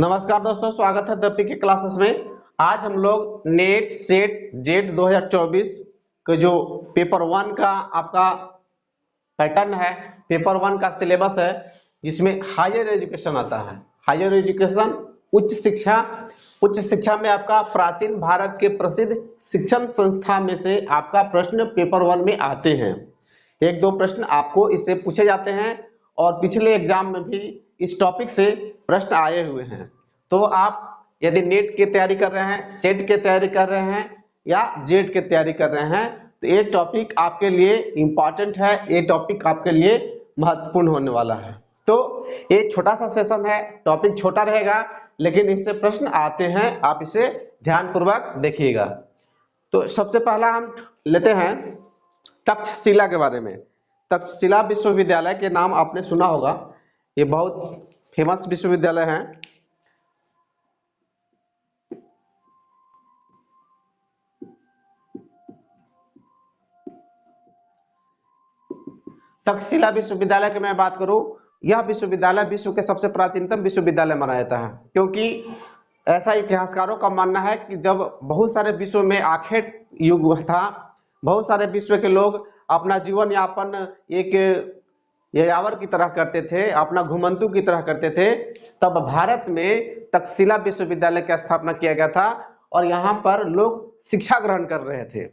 नमस्कार दोस्तों, स्वागत है दपी के क्लासेस में। आज हम लोग नेट सेट जेट 2024 के जो पेपर वन का आपका पैटर्न है, पेपर वन का सिलेबस है, जिसमें हायर एजुकेशन आता है। हायर एजुकेशन उच्च शिक्षा में आपका प्राचीन भारत के प्रसिद्ध शिक्षण संस्था में से आपका प्रश्न पेपर वन में आते हैं। एक दो प्रश्न आपको इससे पूछे जाते हैं और पिछले एग्जाम में भी इस टॉपिक से प्रश्न आए हुए हैं। तो आप यदि नेट की तैयारी कर रहे हैं, सेट की तैयारी कर रहे हैं या जेट की तैयारी कर रहे हैं, तो ये टॉपिक आपके लिए इम्पॉर्टेंट है, ये टॉपिक आपके लिए महत्वपूर्ण होने वाला है। तो ये छोटा सा सेशन है, टॉपिक छोटा रहेगा, लेकिन इससे प्रश्न आते हैं, आप इसे ध्यानपूर्वक देखिएगा। तो सबसे पहला हम लेते हैं तक्षशिला के बारे में। तक्षशिला विश्वविद्यालय के नाम आपने सुना होगा, ये बहुत फेमस विश्वविद्यालय है। तक्षशिला विश्वविद्यालय की मैं बात करूं, यह विश्वविद्यालय विश्व के सबसे प्राचीनतम विश्वविद्यालय माना जाता है, क्योंकि ऐसा इतिहासकारों का मानना है कि जब बहुत सारे विश्व में आखेट युग था, बहुत सारे विश्व के लोग अपना जीवन यापन एक यायावर की तरह करते थे, अपना घुमंतु की तरह करते थे, तब भारत में तक्षशिला विश्वविद्यालय की स्थापना किया गया था और यहाँ पर लोग शिक्षा ग्रहण कर रहे थे।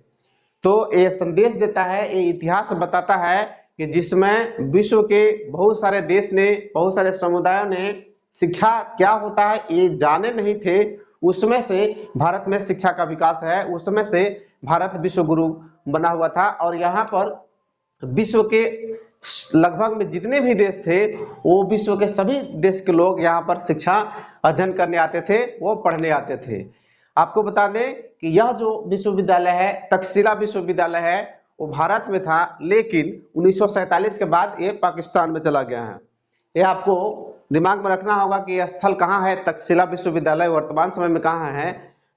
तो ये संदेश देता है, ये इतिहास बताता है कि जिसमें विश्व के बहुत सारे देश ने, बहुत सारे समुदायों ने शिक्षा क्या होता है ये जाने नहीं थे, उसमें से भारत में शिक्षा का विकास है, उसमें से भारत विश्व गुरु बना हुआ था। और यहाँ पर विश्व के लगभग में जितने भी देश थे, वो विश्व के सभी देश के लोग यहाँ पर शिक्षा अध्ययन करने आते थे, वो पढ़ने आते थे। आपको बता दें कि यह जो विश्वविद्यालय है, तक्षशिला विश्वविद्यालय है, वो भारत में था, लेकिन 1947 के बाद ये पाकिस्तान में चला गया है। ये आपको दिमाग में रखना होगा कि यह स्थल कहाँ है। तक्षशिला विश्वविद्यालय वर्तमान समय में कहाँ है?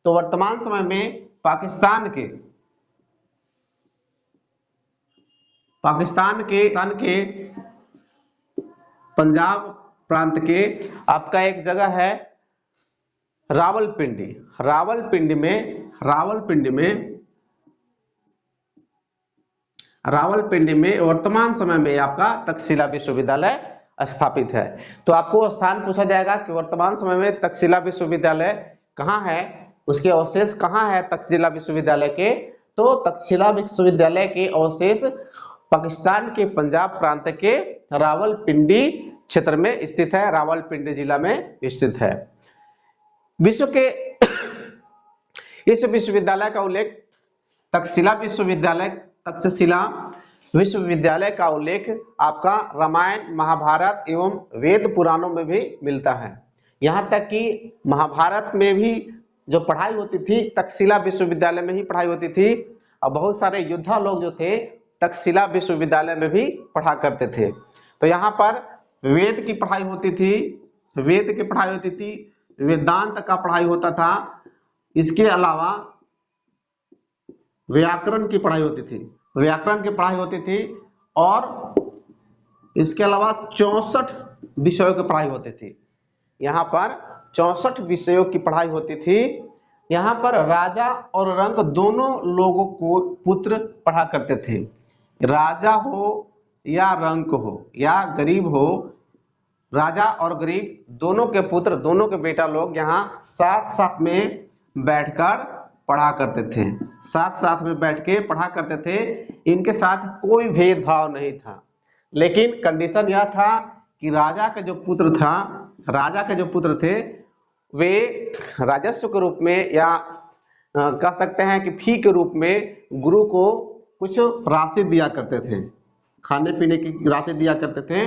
तो वर्तमान समय में पाकिस्तान के पंजाब प्रांत के आपका एक जगह है रावलपिंडी। रावलपिंडी में वर्तमान समय में आपका तक्षशिला विश्वविद्यालय स्थापित है। तो आपको स्थान पूछा जाएगा कि वर्तमान समय में तक्षशिला विश्वविद्यालय कहाँ है, उसके अवशेष कहाँ है तक्षशिला विश्वविद्यालय के? तो तक्षशिला विश्वविद्यालय के अवशेष पाकिस्तान के पंजाब प्रांत के रावलपिंडी क्षेत्र में स्थित है, रावलपिंडी जिला में स्थित है। विश्व के इस विश्वविद्यालय का उल्लेख तक्षशिला विश्वविद्यालय का उल्लेख आपका रामायण, महाभारत एवं वेद पुराणों में भी मिलता है। यहाँ तक कि महाभारत में भी जो पढ़ाई होती थी, तक्षशिला विश्वविद्यालय में ही पढ़ाई होती थी, और बहुत सारे योद्धा लोग जो थे तक्षशिला विश्वविद्यालय में भी पढ़ा करते थे। तो यहाँ पर वेद की पढ़ाई होती थी, वेदांत का पढ़ाई होता था, इसके अलावा व्याकरण की पढ़ाई होती थी, और इसके अलावा 64 विषयों की पढ़ाई होती थी। यहाँ पर 64 विषयों की पढ़ाई होती थी। यहाँ पर राजा और रंक दोनों लोगों को पुत्र पढ़ा करते थे। राजा हो या रंक हो या गरीब हो, राजा और गरीब दोनों के पुत्र, दोनों के बेटा लोग यहाँ साथ में बैठकर पढ़ा करते थे, साथ में बैठ के पढ़ा करते थे। इनके साथ कोई भेदभाव नहीं था, लेकिन कंडीशन यह था कि राजा के जो पुत्र थे वे राजस्व के रूप में या कह सकते हैं कि फी के रूप में गुरु को कुछ राशि दिया करते थे, खाने पीने की राशि दिया करते थे।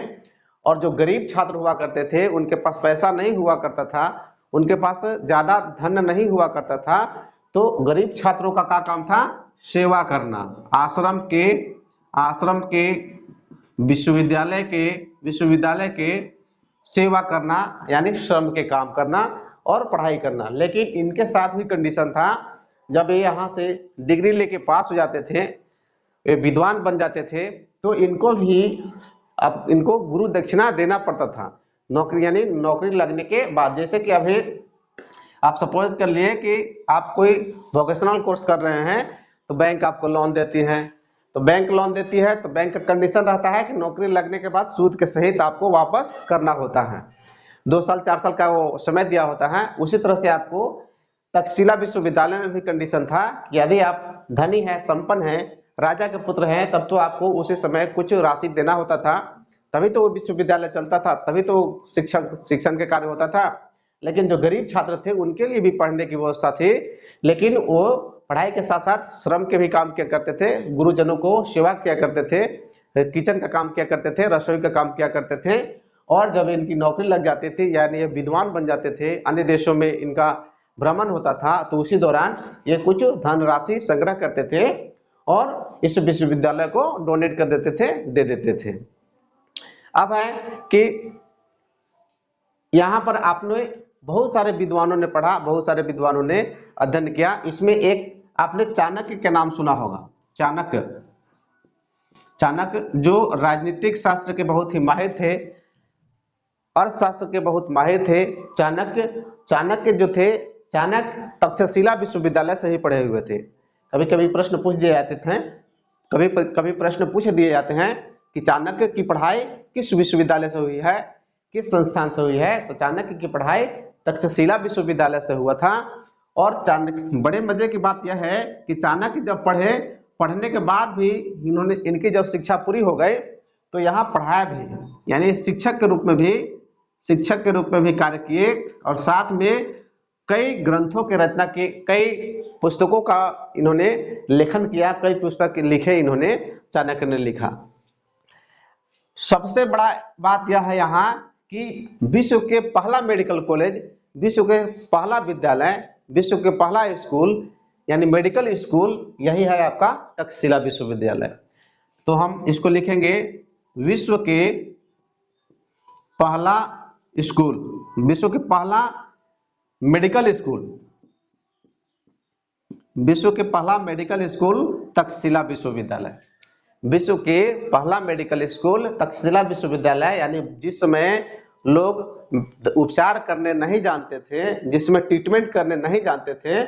और जो गरीब छात्र हुआ करते थे, उनके पास पैसा नहीं हुआ करता था, उनके पास ज्यादा धन नहीं हुआ करता था, तो गरीब छात्रों का क्या काम था? सेवा करना, आश्रम के विश्वविद्यालय के सेवा करना, यानी श्रम के काम करना और पढ़ाई करना। लेकिन इनके साथ भी कंडीशन था, जब ये यहाँ से डिग्री लेके पास हो जाते थे, ये विद्वान बन जाते थे, तो इनको गुरु दक्षिणा देना पड़ता था। नौकरी यानी नौकरी लगने के बाद। जैसे कि अभी आप सपोज कर लिए कि आप कोई वोकेशनल कोर्स कर रहे हैं तो बैंक आपको लोन देती है, तो बैंक लोन देती है तो बैंक का कंडीशन रहता है कि नौकरी लगने के बाद सूद के सहित आपको वापस करना होता है। 2 साल 4 साल का वो समय दिया होता है। उसी तरह से आपको तक्षशिला विश्वविद्यालय में भी कंडीशन था कि यदि आप धनी है, संपन्न है, राजा के पुत्र हैं, तब तो आपको उसी समय कुछ राशि देना होता था, तभी तो वो विश्वविद्यालय चलता था, तभी तो शिक्षण के कार्य होता था। लेकिन जो गरीब छात्र थे उनके लिए भी पढ़ने की व्यवस्था थी, लेकिन वो पढ़ाई के साथ साथ श्रम के भी काम किया करते थे, गुरुजनों को सेवा किया करते थे, किचन का काम किया करते थे, रसोई का काम किया करते थे। और जब इनकी नौकरी लग जाती थी यानी ये विद्वान बन जाते थे, अन्य देशों में इनका भ्रमण होता था, तो उसी दौरान ये कुछ धनराशि संग्रह करते थे और इस विश्वविद्यालय को डोनेट कर देते थे, दे देते थे। अब है कि यहाँ पर आपने बहुत सारे विद्वानों ने पढ़ा, बहुत सारे विद्वानों ने अध्ययन किया। इसमें एक आपने चाणक्य के नाम सुना होगा। चाणक्य जो राजनीतिक शास्त्र के बहुत ही माहिर थे, अर्थशास्त्र के बहुत माहिर थे। चाणक्य जो थे, चाणक्य तक्षशिला विश्वविद्यालय से ही पढ़े हुए थे। कभी कभी प्रश्न पूछ दिए जाते थे, कभी प्रश्न पूछ दिए जाते हैं कि चाणक्य की पढ़ाई किस विश्वविद्यालय से हुई है, किस संस्थान से हुई है, तो चाणक्य की पढ़ाई तक्षशिला विश्वविद्यालय से हुआ था। और चाणक्य, बड़े मजे की बात यह है कि चाणक्य जब पढ़ने के बाद भी इनकी जब शिक्षा पूरी हो गई तो यहाँ पढ़ाया भी, यानी शिक्षक के रूप में भी कार्य किए और साथ में कई ग्रंथों की रचना की, कई पुस्तकों का इन्होंने लेखन किया, कई पुस्तक लिखे इन्होंने, चाणक्य ने लिखा। सबसे बड़ा बात यह है यहाँ कि विश्व के पहला मेडिकल कॉलेज, विश्व के पहला विद्यालय, विश्व के पहला स्कूल यानी मेडिकल स्कूल यही है आपका तक्षशिला विश्वविद्यालय। तो हम इसको लिखेंगे विश्व के पहला स्कूल, विश्व के पहला मेडिकल स्कूल, विश्व के पहला मेडिकल स्कूल तक्षशिला विश्वविद्यालय। विश्व के पहला मेडिकल स्कूल तक्षशिला विश्वविद्यालय, यानी जिस समय लोग उपचार करने नहीं जानते थे, जिसमें ट्रीटमेंट करने नहीं जानते थे,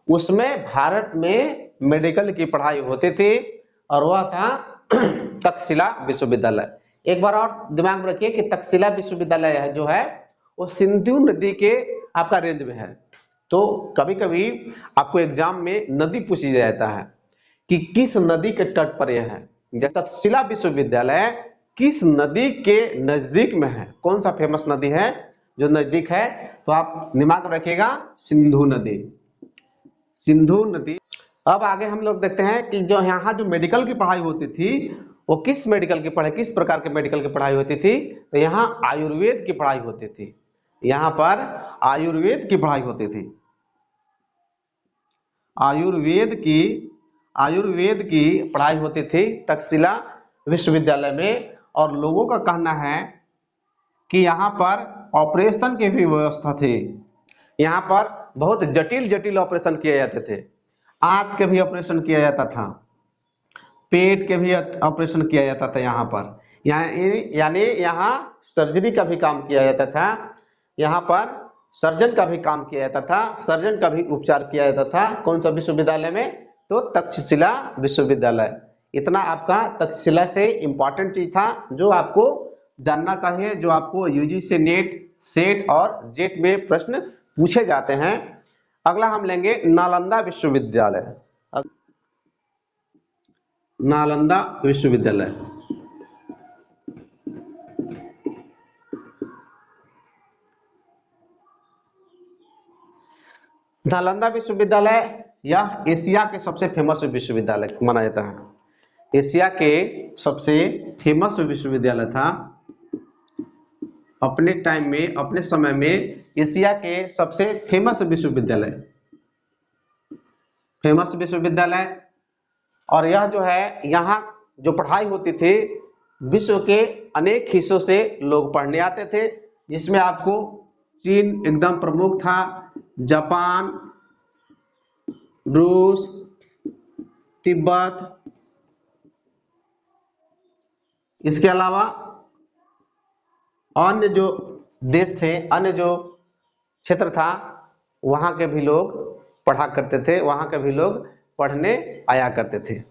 उसमें भारत में मेडिकल की पढ़ाई होती थी और वह था तक्षशिला विश्वविद्यालय। एक बार और दिमाग में रखिए कि तक्षशिला विश्वविद्यालय जो है वो सिंधु नदी के आपका रेंज में है। तो कभी कभी आपको एग्जाम में नदी पूछी जाता है कि किस नदी के तट पर यह है। जब तक्षशिला विश्वविद्यालय किस नदी के नजदीक में है, कौन सा फेमस नदी है जो नजदीक है, तो आप दिमाग में रखिएगा सिंधु नदी, सिंधु नदी। अब आगे हम लोग देखते हैं कि जो यहाँ जो मेडिकल की पढ़ाई होती थी वो किस प्रकार के मेडिकल की पढ़ाई होती थी, तो यहाँ आयुर्वेद की पढ़ाई होती थी। यहाँ पर आयुर्वेद की पढ़ाई होती थी, आयुर्वेद की पढ़ाई होती थी तक्षशिला विश्वविद्यालय में। और लोगों का कहना है कि यहाँ पर ऑपरेशन की भी व्यवस्था थी। यहाँ पर बहुत जटिल ऑपरेशन किए जाते थे। आंत के भी ऑपरेशन किया जाता था, पेट के भी ऑपरेशन किया जाता था यहाँ पर, यानी यहाँ सर्जरी का भी काम किया जाता था। यहाँ पर सर्जन का भी काम किया जाता था, सर्जन का भी उपचार किया जाता था। कौन सा विश्वविद्यालय में, तो तक्षशिला विश्वविद्यालय। इतना आपका तक्षशिला से इम्पोर्टेंट चीज था जो आपको जानना चाहिए, जो आपको यूजीसी नेट, सेट और जेट में प्रश्न पूछे जाते हैं। अगला हम लेंगे नालंदा विश्वविद्यालय। नालंदा विश्वविद्यालय, नालंदा विश्वविद्यालय यह एशिया के सबसे फेमस विश्वविद्यालय माना जाता है। एशिया के सबसे फेमस विश्वविद्यालय था अपने टाइम में, अपने समय में एशिया के सबसे फेमस विश्वविद्यालय। और यह जो है, यहाँ जो पढ़ाई होती थी विश्व के अनेक हिस्सों से लोग पढ़ने आते थे, जिसमें आपको चीन एकदम प्रमुख था, जापान, रूस, तिब्बत, इसके अलावा अन्य जो देश थे, अन्य जो क्षेत्र था, वहाँ के भी लोग पढ़ा करते थे, वहाँ के भी लोग पढ़ने आया करते थे।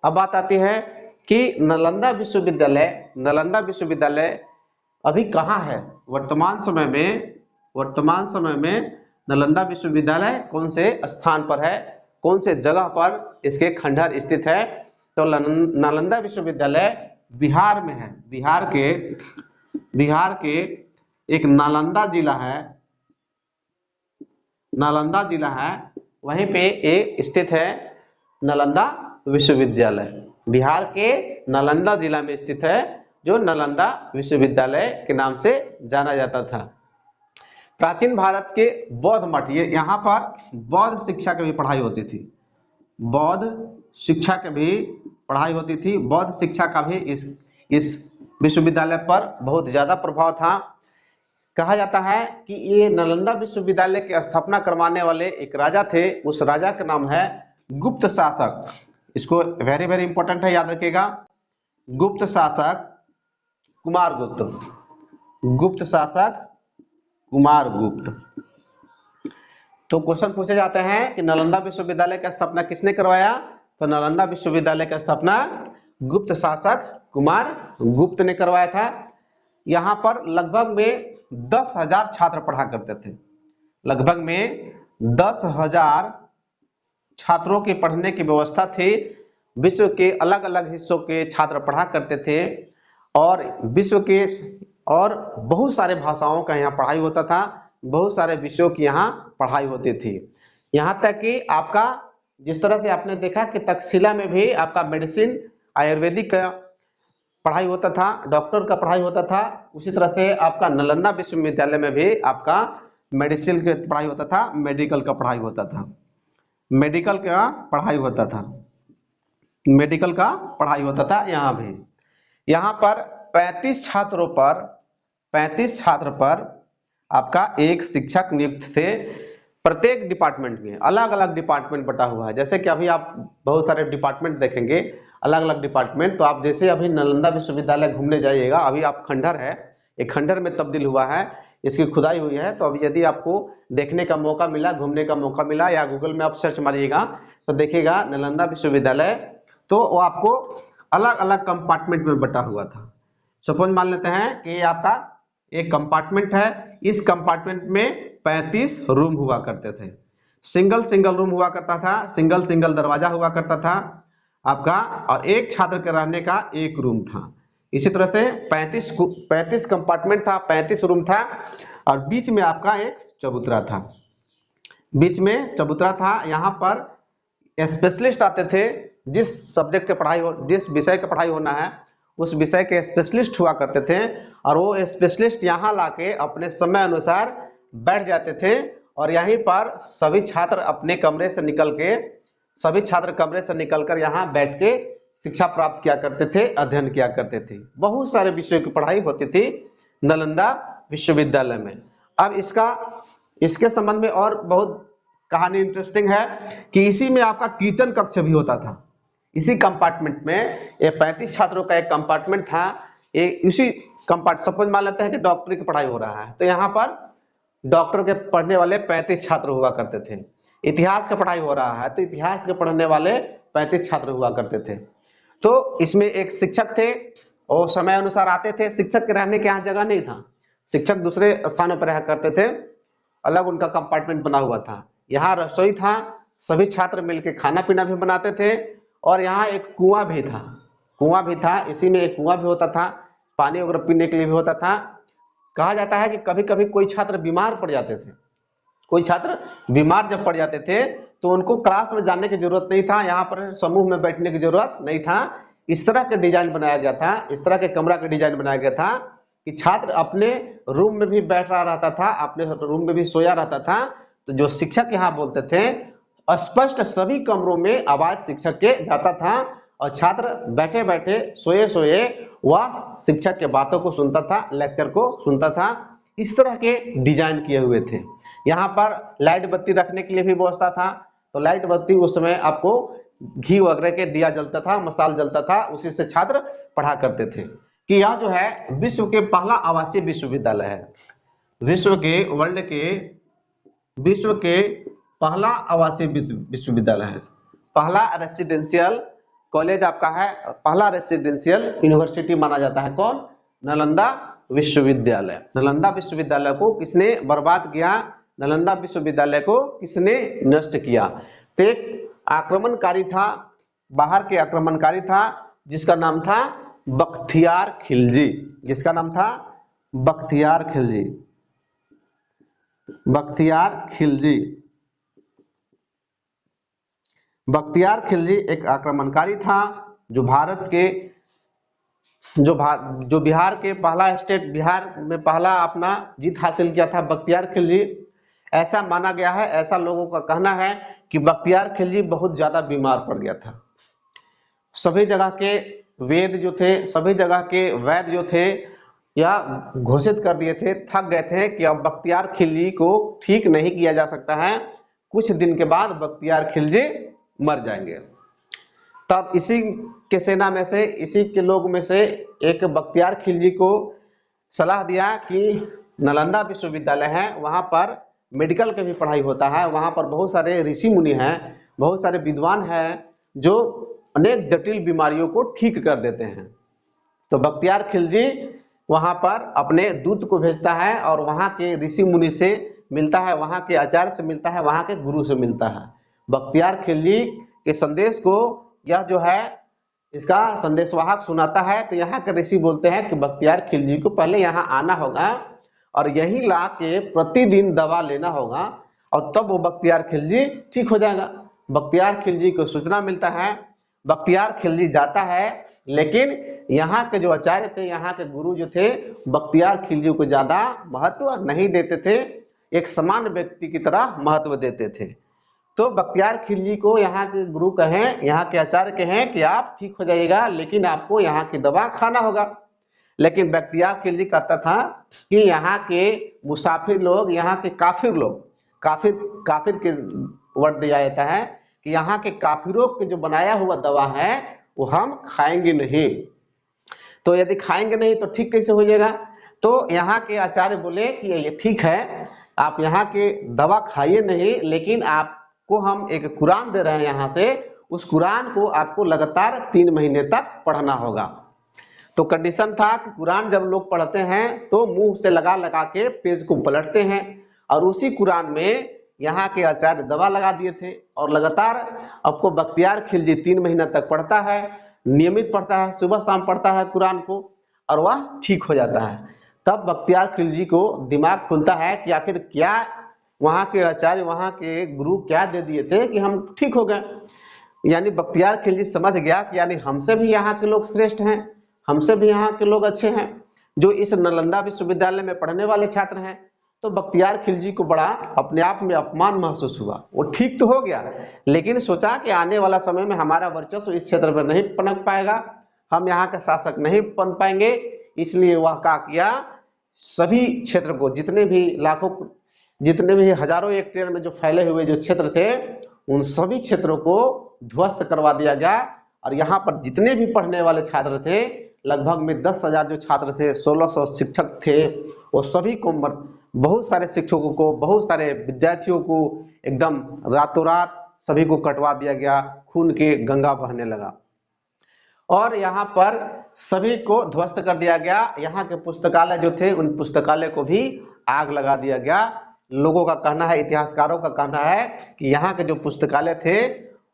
अब बात आती है कि नालंदा विश्वविद्यालय अभी कहाँ है? वर्तमान समय में नालंदा विश्वविद्यालय कौन से स्थान पर है, कौन से जगह पर इसके खंडहर स्थित है? तो नालंदा विश्वविद्यालय बिहार में है। बिहार के एक नालंदा जिला है, वहीं पे ये स्थित है नालंदा विश्वविद्यालय। बिहार के नालंदा जिला में स्थित है, जो नालंदा विश्वविद्यालय के नाम से जाना जाता था। प्राचीन भारत के बौद्ध मठ, ये यहाँ पर बौद्ध शिक्षा की भी पढ़ाई होती थी। बौद्ध शिक्षा की भी पढ़ाई होती थी। बौद्ध शिक्षा का भी इस विश्वविद्यालय पर बहुत ज्यादा प्रभाव था। कहा जाता है कि ये नालंदा विश्वविद्यालय की स्थापना करवाने वाले एक राजा थे, उस राजा का नाम है गुप्त शासक। इसको वेरी वेरी इंपॉर्टेंट है, याद रखिएगा। गुप्त शासक कुमारगुप्त। तो क्वेश्चन पूछे जाते हैं कि नालंदा विश्वविद्यालय की स्थापना किसने करवाया? तो नालंदा विश्वविद्यालय की स्थापना गुप्त शासक कुमारगुप्त ने करवाया था। यहाँ पर लगभग में 10,000 छात्र पढ़ा करते थे। लगभग में 10,000 छात्रों के पढ़ने की व्यवस्था थी। विश्व के अलग अलग हिस्सों के छात्र पढ़ा करते थे और विश्व के और बहुत सारे भाषाओं का यहाँ पढ़ाई होता था, बहुत सारे विषयों की यहाँ पढ़ाई होती थी। यहाँ तक कि आपका जिस तरह से आपने देखा कि तक्षशिला में भी आपका मेडिसिन, आयुर्वेदिक का पढ़ाई होता था, डॉक्टर का पढ़ाई होता था, उसी तरह से आपका नालंदा विश्वविद्यालय में भी आपका मेडिसिन की पढ़ाई होता था, मेडिकल का पढ़ाई होता था। मेडिकल का पढ़ाई होता था यहाँ भी। यहाँ पर 35 छात्र पर आपका एक शिक्षक नियुक्त थे। प्रत्येक डिपार्टमेंट में अलग अलग डिपार्टमेंट बटा हुआ है। जैसे कि अभी आप बहुत सारे डिपार्टमेंट देखेंगे, अलग अलग डिपार्टमेंट। तो आप जैसे अभी नालंदा विश्वविद्यालय घूमने जाइएगा, अभी आप खंडहर है, एक खंडहर में तब्दील हुआ है, इसकी खुदाई हुई है। तो अभी यदि आपको देखने का मौका मिला, घूमने का मौका मिला, या गूगल में आप सर्च मारिएगा तो देखिएगा नालंदा विश्वविद्यालय, तो वो आपको अलग अलग कंपार्टमेंट में बटा हुआ था। सपोज मान लेते हैं कि ये आपका एक कंपार्टमेंट है, इस कंपार्टमेंट में 35 रूम हुआ करते थे। सिंगल रूम हुआ करता था, सिंगल दरवाजा हुआ करता था आपका, और एक छात्र के रहने का एक रूम था। इसी तरह से 35 कंपार्टमेंट था, 35 रूम था, और बीच में आपका एक चबूतरा था। यहाँ पर स्पेशलिस्ट आते थे, जिस विषय की पढ़ाई होना है उस विषय के स्पेशलिस्ट हुआ करते थे, और वो स्पेशलिस्ट यहाँ लाके अपने समय अनुसार बैठ जाते थे, और यहीं पर सभी छात्र कमरे से निकलकर यहाँ बैठ के शिक्षा प्राप्त किया करते थे, अध्ययन किया करते थे। बहुत सारे विषयों की पढ़ाई होती थी नालंदा विश्वविद्यालय में। अब इसके संबंध में और बहुत कहानी इंटरेस्टिंग है कि इसी में आपका किचन कक्ष भी होता था। इसी कंपार्टमेंट में ये 35 छात्रों का एक कंपार्टमेंट था। सपोज मान लेते हैं कि डॉक्टरी की पढ़ाई हो रहा है, तो यहाँ पर डॉक्टर के पढ़ने वाले 35 छात्र हुआ करते थे। इतिहास का पढ़ाई हो रहा है तो इतिहास के पढ़ने वाले 35 छात्र हुआ करते थे। तो इसमें एक शिक्षक थे, और समय अनुसार आते थे। शिक्षक के रहने के यहाँ जगह नहीं था, शिक्षक दूसरे स्थानों पर रहा करते थे, अलग उनका कंपार्टमेंट बना हुआ था। यहाँ रसोई था, सभी छात्र मिलकर खाना पीना भी बनाते थे, और यहाँ एक कुआं भी था। इसी में एक कुआं भी होता था, पानी वगैरह पीने के लिए भी होता था। कहा जाता है कि कभी कभी कोई छात्र बीमार पड़ जाते थे। जब पड़ जाते थे तो उनको क्लास में जाने की जरूरत नहीं था, यहाँ पर समूह में बैठने की जरूरत नहीं था। इस तरह का डिजाइन बनाया गया था, इस तरह के कमरा का डिजाइन बनाया गया था कि छात्र अपने रूम में भी बैठ रहा रहता था, अपने रूम में भी सोया रहता था। तो जो शिक्षक यहाँ बोलते थे, स्पष्ट सभी कमरों में आवाज शिक्षक के जाता था, और छात्र बैठे बैठे सोए वह शिक्षक के बातों को सुनता था, लेक्चर को सुनता था। इस तरह के डिजाइन किए हुए थे। यहाँ पर लाइट बत्ती रखने के लिए भी व्यवस्था था। तो लाइट बत्ती उस समय आपको घी वगैरह के दिया जलता था, मसाल जलता था, उसी से छात्र पढ़ा करते थे। कि यह जो है विश्व के पहला आवासीय विश्वविद्यालय है। विश्व के पहला आवासीय विश्वविद्यालय है। पहला रेसिडेंशियल कॉलेज आपका है, पहला रेसिडेंशियल यूनिवर्सिटी माना जाता है कौन? नालंदा विश्वविद्यालय। नालंदा विश्वविद्यालय को किसने बर्बाद किया? नालंदा विश्वविद्यालय को किसने नष्ट किया? तो एक आक्रमणकारी था, बाहर के आक्रमणकारी था, जिसका नाम था बख्तियार खिलजी। जिसका नाम था बख्तियार खिलजी। बख्तियार खिलजी। बख्तियार खिलजी एक आक्रमणकारी था जो बिहार के पहला स्टेट, बिहार में पहला अपना जीत हासिल किया था बख्तियार खिलजी। ऐसा माना गया है, ऐसा लोगों का कहना है कि बख्तियार खिलजी बहुत ज्यादा बीमार पड़ गया था। सभी जगह के वेद जो थे, सभी जगह के वैद्य जो थे या घोषित कर दिए थे, थक गए थे कि अब बख्तियार खिलजी को ठीक नहीं किया जा सकता है, कुछ दिन के बाद बख्तियार खिलजी मर जाएंगे। तब इसी के सेना में से, इसी के लोग में से एक बख्तियार खिलजी को सलाह दिया कि नालंदा विश्वविद्यालय है, वहाँ पर मेडिकल की भी पढ़ाई होता है, वहाँ पर बहुत सारे ऋषि मुनि हैं, बहुत सारे विद्वान हैं जो अनेक जटिल बीमारियों को ठीक कर देते हैं। तो बख्तियार खिलजी वहाँ पर अपने दूत को भेजता है और वहाँ के ऋषि मुनि से मिलता है, वहाँ के आचार्य से मिलता है, वहाँ के गुरु से मिलता है। बख्तियार खिलजी के संदेश को यह जो है इसका संदेशवाहक सुनाता है, तो यहाँ के ऋषि बोलते हैं कि बख्तियार खिलजी को पहले यहाँ आना होगा और यही ला के प्रतिदिन दवा लेना होगा और तब वो बख्तियार खिलजी ठीक हो जाएगा। बख्तियार खिलजी को सूचना मिलता है, बख्तियार खिलजी जाता है, लेकिन यहाँ के जो आचार्य थे, यहाँ के गुरु जो थे, बख्तियार खिलजी को ज्यादा महत्व नहीं देते थे, एक समान व्यक्ति की तरह महत्व देते थे। तो बख्तियार खिलजी को यहाँ के गुरु कहें, यहाँ के आचार्य कहें कि आप ठीक हो जाइएगा, लेकिन आपको यहाँ की दवा खाना होगा। लेकिन बख्तियार खिलजी कहता था कि यहाँ के मुसाफिर लोग, यहाँ के काफिर लोग, काफिर के वर्ड दिया जाता है कि यहाँ के काफिरों के जो बनाया हुआ दवा है वो हम खाएंगे नहीं। तो यदि खाएंगे नहीं तो ठीक कैसे हो जाएगा? तो यहाँ के आचार्य बोले कि ये ठीक है, आप यहाँ के दवा खाइए नहीं, लेकिन आपको हम एक कुरान दे रहे हैं यहाँ से, उस कुरान को आपको लगातार 3 महीने तक पढ़ना होगा। तो कंडीशन था कि कुरान जब लोग पढ़ते हैं तो मुंह से लगा लगा के पेज को पलटते हैं, और उसी कुरान में यहाँ के आचार्य दवा लगा दिए थे और लगातार आपको बख्तियार खिलजी 3 महीना तक पढ़ता है, नियमित पढ़ता है, सुबह शाम पढ़ता है कुरान को, और वह ठीक हो जाता है। तब बख्तियार खिलजी को दिमाग खुलता है कि आखिर क्या वहाँ के आचार्य, वहाँ के गुरु क्या दे दिए थे कि हम ठीक हो गए। यानी बख्तियार खिलजी समझ गया कि यानी हमसे भी यहाँ के लोग श्रेष्ठ हैं, हमसे भी यहाँ के लोग अच्छे हैं जो इस नालंदा विश्वविद्यालय में पढ़ने वाले छात्र हैं। तो बख्तियार खिलजी को बड़ा अपने आप में अपमान महसूस हुआ। वो ठीक तो हो गया, लेकिन सोचा कि आने वाला समय में हमारा वर्चस्व इस क्षेत्र पर नहीं पनप पाएगा, हम यहाँ के शासक नहीं बन पाएंगे, इसलिए वह क्या किया, सभी क्षेत्र को, जितने भी हजारों हेक्टेयर में जो फैले हुए जो क्षेत्र थे, उन सभी क्षेत्रों को ध्वस्त करवा दिया गया। और यहाँ पर जितने भी पढ़ने वाले छात्र थे, लगभग में 10,000 जो छात्र थे, 1600 शिक्षक थे, वो सभी को, बहुत सारे शिक्षकों को, बहुत सारे विद्यार्थियों को एकदम रातों रात सभी को कटवा दिया गया, खून के गंगा बहने लगा और यहाँ पर सभी को ध्वस्त कर दिया गया। यहाँ के पुस्तकालय जो थे, उन पुस्तकालय को भी आग लगा दिया गया। लोगों का कहना है, इतिहासकारों का कहना है कि यहाँ के जो पुस्तकालय थे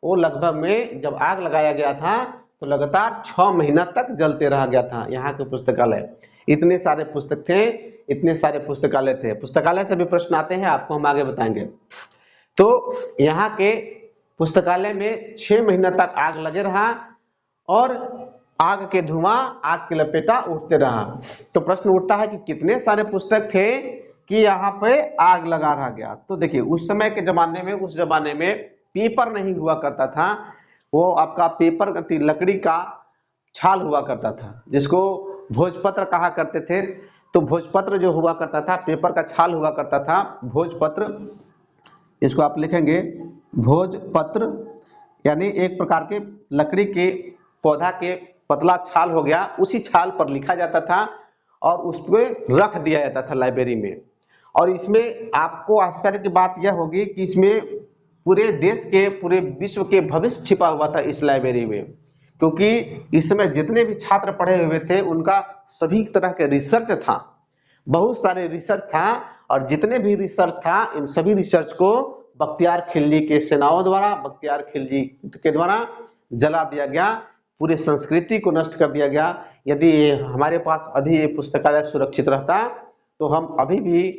वो लगभग में जब आग लगाया गया था तो लगातार 6 महीना तक जलते रह गया था यहाँ के पुस्तकालय। इतने सारे पुस्तक थे, इतने सारे पुस्तकालय थे। पुस्तकालय से भी प्रश्न आते हैं, आपको हम आगे बताएंगे। तो यहाँ के पुस्तकालय में 6 महीना तक आग लगे रहा और आग के धुआं, आग की लपेटा उठते रहा। तो प्रश्न उठता है कि कितने सारे पुस्तक थे कि यहाँ पे आग लगा रहा गया। तो देखिए, उस समय के जमाने में, उस जमाने में पेपर नहीं हुआ करता था, वो आपका पेपर लकड़ी का छाल हुआ करता था, जिसको भोजपत्र कहा करते थे। तो भोजपत्र जो हुआ करता था, पेपर का छाल हुआ करता था, भोजपत्र, इसको आप लिखेंगे भोजपत्र, यानी एक प्रकार के लकड़ी के पौधा के पतला छाल हो गया, उसी छाल पर लिखा जाता था और उस पर रख दिया जाता था लाइब्रेरी में। और इसमें आपको आश्चर्य की बात यह होगी कि इसमें पूरे देश के, पूरे विश्व के भविष्य छिपा हुआ था इस लाइब्रेरी में, क्योंकि इस समय जितने भी छात्र पढ़े हुए थे उनका सभी तरह के रिसर्च था, बहुत सारे रिसर्च था, और जितने भी रिसर्च था इन सभी रिसर्च को बख्तियार खिलजी के सेनाओं द्वारा, बख्तियार खिलजी के द्वारा जला दिया गया, पूरे संस्कृति को नष्ट कर दिया गया। यदि हमारे पास अभी ये पुस्तकालय सुरक्षित रहता तो हम अभी भी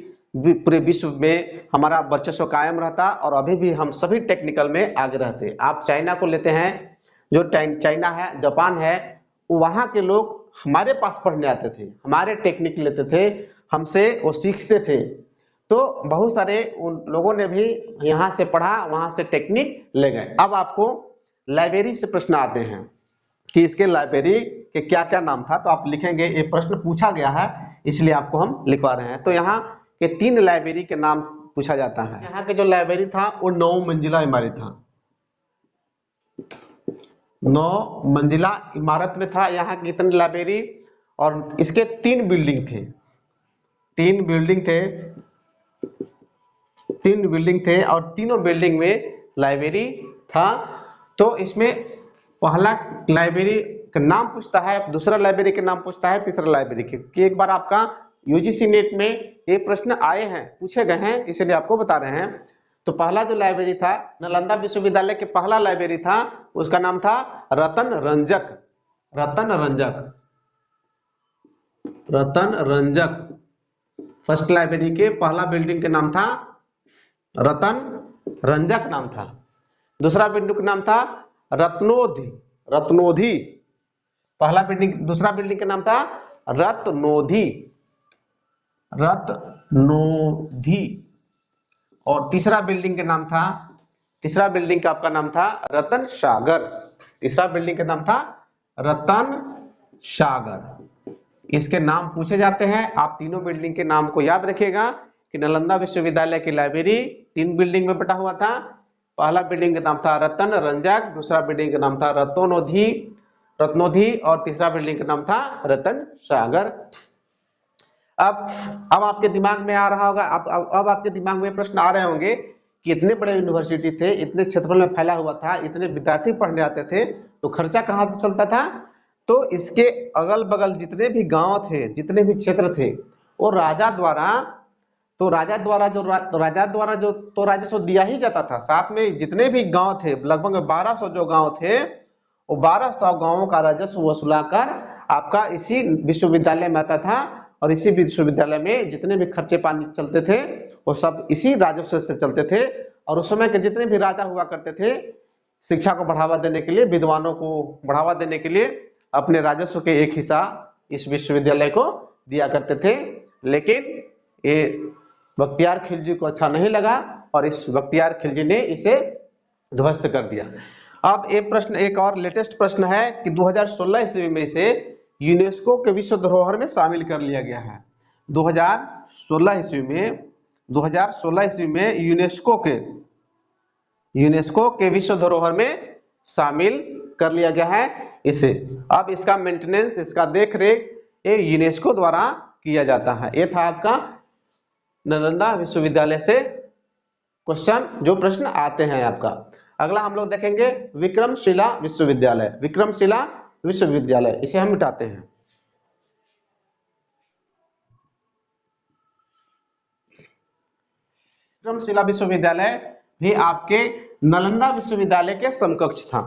पूरे विश्व में हमारा वर्चस्व कायम रहता और अभी भी हम सभी टेक्निकल में आगे रहते। आप चाइना को लेते हैं, जो चाइना है, जापान है, वहाँ के लोग हमारे पास पढ़ने आते थे, हमारे टेक्निक लेते थे, हमसे वो सीखते थे। तो बहुत सारे उन लोगों ने भी यहाँ से पढ़ा, वहाँ से टेक्निक ले गए। अब आपको लाइब्रेरी से प्रश्न आते हैं कि इसके लाइब्रेरी के क्या क्या नाम था, तो आप लिखेंगे, ये प्रश्न पूछा गया है इसलिए आपको हम लिखवा रहे हैं। तो यहाँ के 3 लाइब्रेरी के नाम पूछा जाता है। यहाँ के जो लाइब्रेरी था वो 9 मंजिला इमारत था, 9 मंजिला इमारत में था यहाँ की इतनी लाइब्रेरी, और इसके 3 बिल्डिंग थे, 3 बिल्डिंग थे, 3 बिल्डिंग थे, और तीनों बिल्डिंग में लाइब्रेरी था। तो इसमें पहला लाइब्रेरी का नाम पूछता है, दूसरा लाइब्रेरी के नाम पूछता है, तीसरा लाइब्रेरी के, कि एक बार आपका यूजीसी नेट में ये प्रश्न आए हैं, पूछे गए हैं, इसलिए आपको बता रहे हैं। तो पहला जो लाइब्रेरी था नालंदा विश्वविद्यालय के पहला लाइब्रेरी था, उसका नाम था रतन रंजक, रतन रंजक, रतन रंजक। फर्स्ट लाइब्रेरी के पहला बिल्डिंग के नाम था रतन रंजक नाम था। दूसरा बिल्डिंग का नाम था रत्नोधि, रत्नोधि। पहला बिल्डिंग, दूसरा बिल्डिंग का नाम था रत्नोधि, रत्नोधि। और तीसरा बिल्डिंग का नाम था, तीसरा बिल्डिंग का आपका नाम था रतन सागर, तीसरा बिल्डिंग का नाम था रतन सागर। इसके नाम पूछे जाते हैं। आप तीनों बिल्डिंग के नाम को याद रखिएगा कि नालंदा विश्वविद्यालय की लाइब्रेरी 3 बिल्डिंग में बटा हुआ था। पहला बिल्डिंग का नाम था रतन रंजक, दूसरा बिल्डिंग का नाम था रत्नोधि, रत्नोधि, और तीसरा बिल्डिंग का नाम था रतन सागर। अब आपके दिमाग में आ रहा होगा, अब आपके दिमाग में प्रश्न आ रहे होंगे कि इतने बड़े यूनिवर्सिटी थे, इतने क्षेत्रफल में फैला हुआ था, इतने विद्यार्थी पढ़ने आते थे, तो खर्चा कहाँ से चलता था? तो इसके अगल बगल जितने भी गांव थे, जितने भी क्षेत्र थे, वो राजा द्वारा जो राजस्व दिया ही जाता था। साथ में जितने भी गांव थे, लगभग 1200 जो गांव थे, वो 1200 गांवों का राजस्व वसूला कर आपका इसी विश्वविद्यालय में आता था, और इसी विश्वविद्यालय में जितने भी खर्चे पानी चलते थे वो सब इसी राजस्व से चलते थे। और उस समय के जितने भी राजा हुआ करते थे, शिक्षा को बढ़ावा देने के लिए, विद्वानों को बढ़ावा देने के लिए अपने राजस्व के एक हिस्सा इस विश्वविद्यालय को दिया करते थे। लेकिन ये बख्तियार खिलजी को अच्छा नहीं लगा और इस बख्तियार खिलजी ने इसे ध्वस्त कर दिया। अब एक प्रश्न, एक और लेटेस्ट प्रश्न है कि 2016 ईस्वी में इसे यूनेस्को के विश्व धरोहर में शामिल कर लिया गया है। 2016 ईस्वी में यूनेस्को के विश्व धरोहर में शामिल कर लिया गया है इसे। अब इसका मेंटेनेंस, इसका देखरेख ये यूनेस्को द्वारा किया जाता है। ये था आपका नालंदा विश्वविद्यालय से क्वेश्चन, जो प्रश्न आते हैं आपका। अगला हम लोग देखेंगे विक्रमशिला विश्वविद्यालय। विक्रमशिला विश्वविद्यालय, इसे हम मिटाते हैं। विक्रमशिला विश्वविद्यालय भी आपके नालंदा विश्वविद्यालय के समकक्ष था।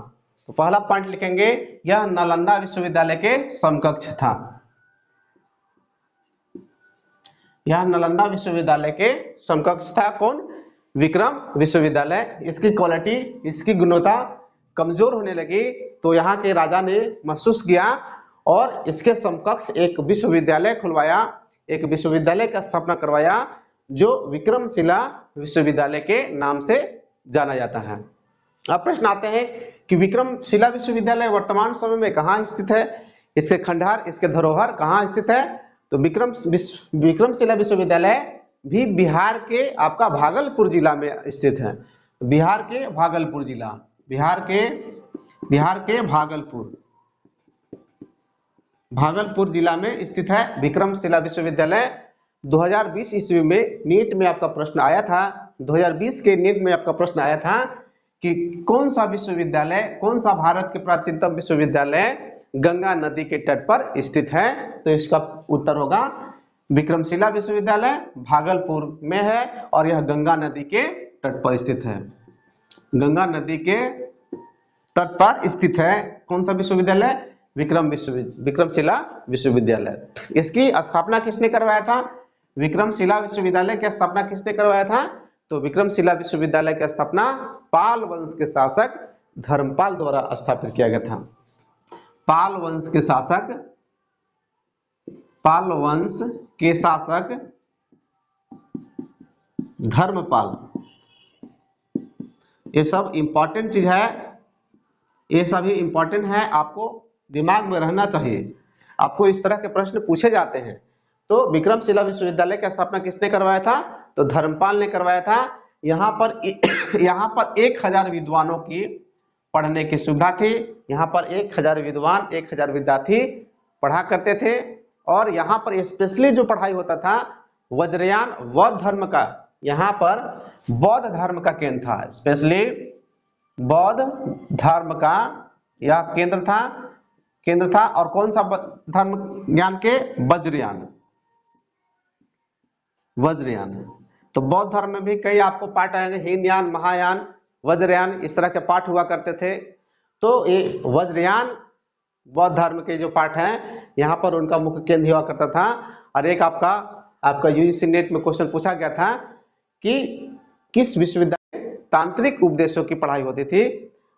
तो पहला पॉइंट लिखेंगे, यह नालंदा विश्वविद्यालय के समकक्ष था। यह नालंदा विश्वविद्यालय के समकक्ष था। कौन? विक्रम विश्वविद्यालय। इसकी क्वालिटी, इसकी गुणवत्ता कमजोर होने लगी, तो यहाँ के राजा ने महसूस किया और इसके समकक्ष एक विश्वविद्यालय खुलवाया, एक विश्वविद्यालय की स्थापना करवाया, जो विक्रमशिला विश्वविद्यालय के नाम से जाना जाता है। अब प्रश्न आते हैं कि विक्रमशिला विश्वविद्यालय वर्तमान समय में कहाँ स्थित है, इसके खंडहर, इसके धरोहर कहाँ स्थित है? तो विक्रमशिला विश्वविद्यालय भी बिहार के आपका भागलपुर जिला में स्थित है। बिहार के भागलपुर जिला, बिहार के भागलपुर जिला में स्थित है विक्रमशिला विश्वविद्यालय। 2020 ईस्वी में नीट में आपका प्रश्न आया था, 2020 के नीट में आपका प्रश्न आया था कि कौन सा विश्वविद्यालय, कौन सा भारत के प्राचीनतम विश्वविद्यालय गंगा नदी के तट पर स्थित है? तो इसका उत्तर होगा विक्रमशिला विश्वविद्यालय, भागलपुर में है और यह गंगा नदी के तट पर स्थित है। गंगा नदी के तट पर स्थित है कौन सा विश्वविद्यालय? विक्रमशिला विश्वविद्यालय। इसकी स्थापना किसने करवाया था? विक्रमशिला विश्वविद्यालय की स्थापना किसने करवाया था? तो विक्रमशिला विश्वविद्यालय की स्थापना पाल वंश के शासक धर्मपाल द्वारा स्थापित किया गया था। पाल वंश के शासक धर्मपाल। ये सब इंपॉर्टेंट चीज है, ये सभी इंपॉर्टेंट है, आपको दिमाग में रहना चाहिए। आपको इस तरह के प्रश्न पूछे जाते हैं। तो विक्रमशिला विश्वविद्यालय की स्थापना किसने करवाया था? तो धर्मपाल ने करवाया था। यहाँ पर 1000 विद्वानों की पढ़ने की सुविधा थी। यहाँ पर 1000 विद्वान, 1000 विद्यार्थी पढ़ा करते थे और यहाँ पर स्पेशली जो पढ़ाई होता था वज्रयान बौद्ध धर्म का, यहाँ पर बौद्ध धर्म का केंद्र था। स्पेशली बौद्ध धर्म का यह केंद्र था और कौन सा धर्म ज्ञान के? वज्रयान। तो बौद्ध धर्म में भी कई आपको पाठ आएंगे, हीनयान, महायान, वज्रयान, इस तरह के पाठ हुआ करते थे। तो ये वज्रयान बौद्ध धर्म के जो पाठ हैं यहाँ पर उनका मुख्य केंद्र हुआ करता था। और एक आपका यूजीसी नेट में क्वेश्चन पूछा गया था कि किस विश्वविद्यालय में तांत्रिक उपदेशों की पढ़ाई होती थी?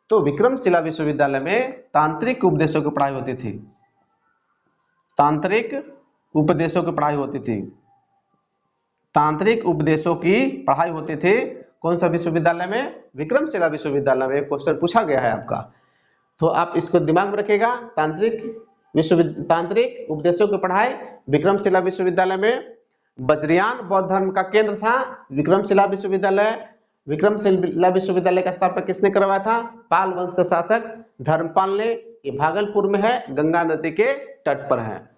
तो विक्रमशिला विश्वविद्यालय में तांत्रिक उपदेशों की पढ़ाई होती थी। तांत्रिक उपदेशों की पढ़ाई होती थी। तांत्रिक उपदेशों की पढ़ाई होती थी कौन सा विश्वविद्यालय में? विक्रमशिला विश्वविद्यालय में। क्वेश्चन पूछा गया है आपका, तो आप इसको दिमाग में रखिएगा। तांत्रिक उपदेशों की पढ़ाई विक्रमशिला विश्वविद्यालय में। वज्रयान बौद्ध धर्म का केंद्र था विक्रमशिला विश्वविद्यालय। विक्रमशिला विश्वविद्यालय का स्थापना किसने करवाया था? पाल वंश के शासक धर्मपाल ने। ये भागलपुर में है, गंगा नदी के तट पर है।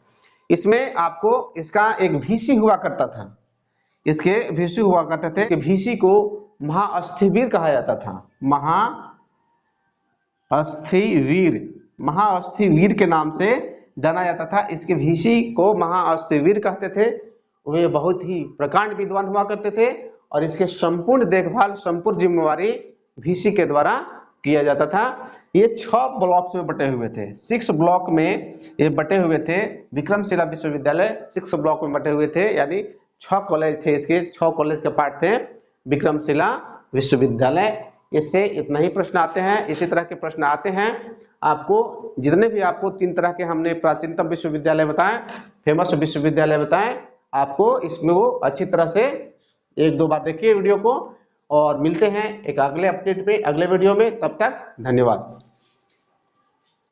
इसमें आपको इसका एक वीसी हुआ करता था, इसके वीसी हुआ करते थे। इसके वीसी को महाअस्थिवीर कहा जाता था। महाअस्थिवीर के नाम से जाना जाता था। इसके वीसी को महाअस्थिवीर कहते थे। वे बहुत ही प्रकांड विद्वान हुआ करते थे और इसके संपूर्ण देखभाल, संपूर्ण जिम्मेवारी वीसी के द्वारा किया जाता था। ये 6 ब्लॉक्स में बटे हुए थे, 6 ब्लॉक में ये बटे हुए थे। विक्रमशिला विश्वविद्यालय 6 ब्लॉक में बटे हुए थे, यानी 6 कॉलेज थे। इसके 6 कॉलेज के पार्ट थे विक्रमशिला विश्वविद्यालय। इससे इतना ही प्रश्न आते हैं, इसी तरह के प्रश्न आते हैं। आपको जितने भी आपको 3 तरह के हमने प्राचीनतम विश्वविद्यालय बताए, फेमस विश्वविद्यालय बताए, आपको इसमें वो अच्छी तरह से 1-2 बार देखिए वीडियो को। और मिलते हैं एक अगले अपडेट में, अगले वीडियो में। तब तक धन्यवाद।